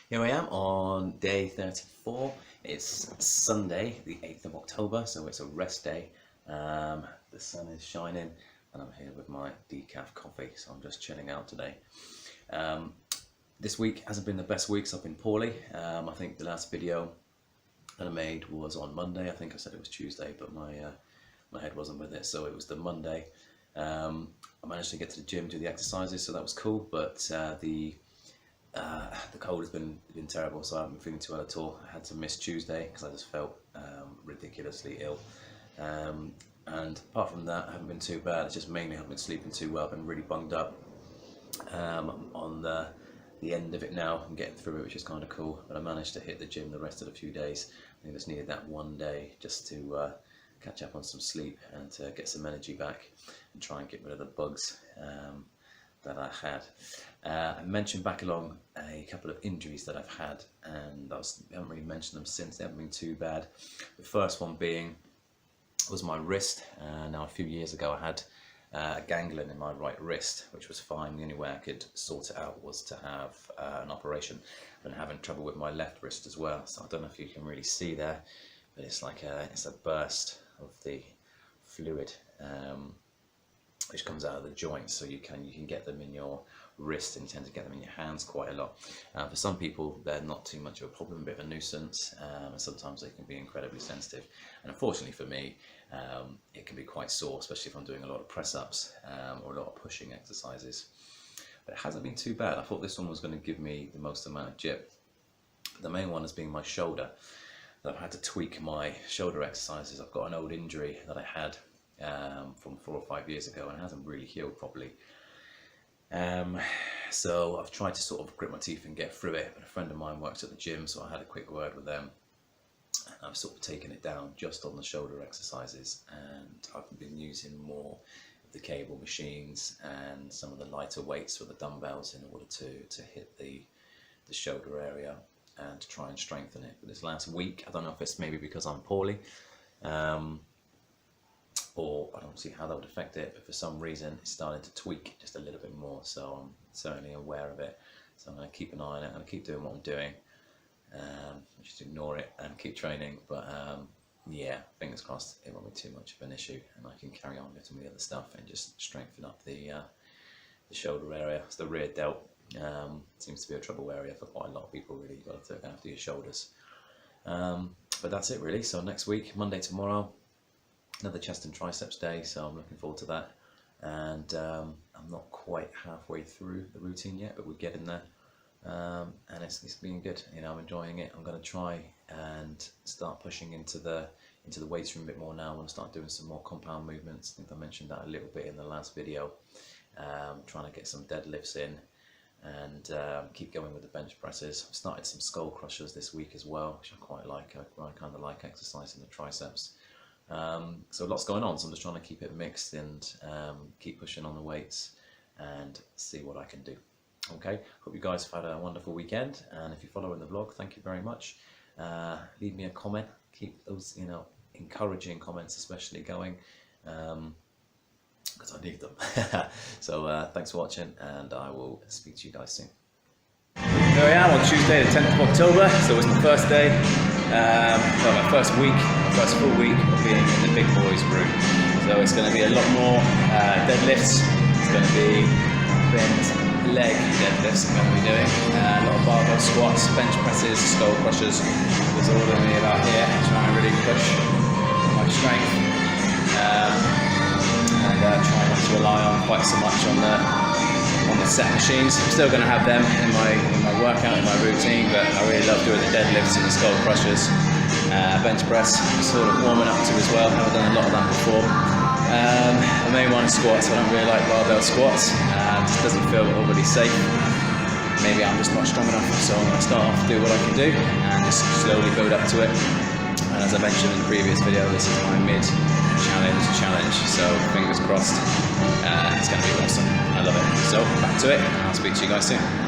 Here I am on day 34. It's Sunday, the 8th of October, so it's a rest day. The sun is shining and I'm here with my decaf coffee, so I'm just chilling out today. This week hasn't been the best week, so I've been poorly. I think the last video that I made was on Monday. I think I said it was Tuesday, but my head wasn't with it, so it was the Monday. I managed to get to the gym, do the exercises, so that was cool, but the cold has been terrible, so I haven't been feeling too well at all. I had to miss Tuesday because I just felt ridiculously ill. And apart from that, I haven't been too bad. It's just mainly I haven't been sleeping too well. I've been really bunged up. I'm on the end of it now. I'm getting through it, which is kind of cool. But I managed to hit the gym the rest of the few days. I just needed that one day just to catch up on some sleep and to get some energy back and try and get rid of the bugs that I had. I mentioned back along a couple of injuries that I've had, and I haven't really mentioned them since. They haven't been too bad. The first one was my wrist. Now a few years ago I had a ganglion in my right wrist, which was fine. The only way I could sort it out was to have an operation. I've been having trouble with my left wrist as well, so I don't know if you can really see there, but it's like it's a burst of the fluid which comes out of the joints, so you can get them in your wrist, and you tend to get them in your hands quite a lot. For some people they're not too much of a problem, a bit of a nuisance, and sometimes they can be incredibly sensitive, and unfortunately for me it can be quite sore, especially if I'm doing a lot of press-ups or a lot of pushing exercises. But it hasn't been too bad. I thought this one was going to give me the most amount of jip. The main one has been my shoulder. I've had to tweak my shoulder exercises. I've got an old injury that I had from 4 or 5 years ago, and it hasn't really healed properly. So I've tried to sort of grit my teeth and get through it, but a friend of mine works at the gym, so I had a quick word with them, and I've sort of taken it down just on the shoulder exercises, and I've been using more of the cable machines and some of the lighter weights for the dumbbells in order to hit the shoulder area and to try and strengthen it. But this last week, I don't know if it's maybe because I'm poorly, or I don't see how that would affect it, but for some reason it's starting to tweak just a little bit more, so I'm certainly aware of it. So I'm going to keep an eye on it and keep doing what I'm doing, just ignore it and keep training. But yeah, fingers crossed it won't be too much of an issue and I can carry on with some of the other stuff and just strengthen up the shoulder area. It's the rear delt. Seems to be a trouble area for quite a lot of people, really. You've got to look after your shoulders. But that's it really. So next week, Monday, tomorrow, another chest and triceps day, so I'm looking forward to that. And I'm not quite halfway through the routine yet, but we're getting there. And it's been good. You know, I'm enjoying it. I'm going to try and start pushing into the weights room a bit more now. I'm going to start doing some more compound movements. I think I mentioned that a little bit in the last video. Trying to get some deadlifts in, and keep going with the bench presses. I've started some skull crushers this week as well, which I quite like. I kind of like exercising the triceps. So lots going on, so I'm just trying to keep it mixed and keep pushing on the weights and see what I can do. Okay, hope you guys have had a wonderful weekend, and if you're following the vlog, thank you very much. Leave me a comment, keep those encouraging comments especially going, because I need them. So thanks for watching, and I will speak to you guys soon. Here I am on Tuesday the 10th of October, so it's my first day, well, my first full week of being in the big boys room. So it's going to be a lot more deadlifts. It's going to be leg deadlifts I'm going to be doing, a lot of barbell squats, bench presses, skull crushers. There's all of me about here, trying to really push my strength, and try not to rely on quite so much on the set machines. I'm still going to have them in my workout, in my routine, but I really love doing the deadlifts and the skull crushers. Bench press, sort of warming up to as well. Haven't done a lot of that before. The main one is squats. I don't really like barbell squats. It just doesn't feel overly safe. Maybe I'm just not strong enough, so I'm going to start off, do what I can do, and just slowly build up to it. And as I mentioned in the previous video, this is my mid-challenge, so fingers crossed. It's going to be awesome. I love it. So back to it, and I'll speak to you guys soon.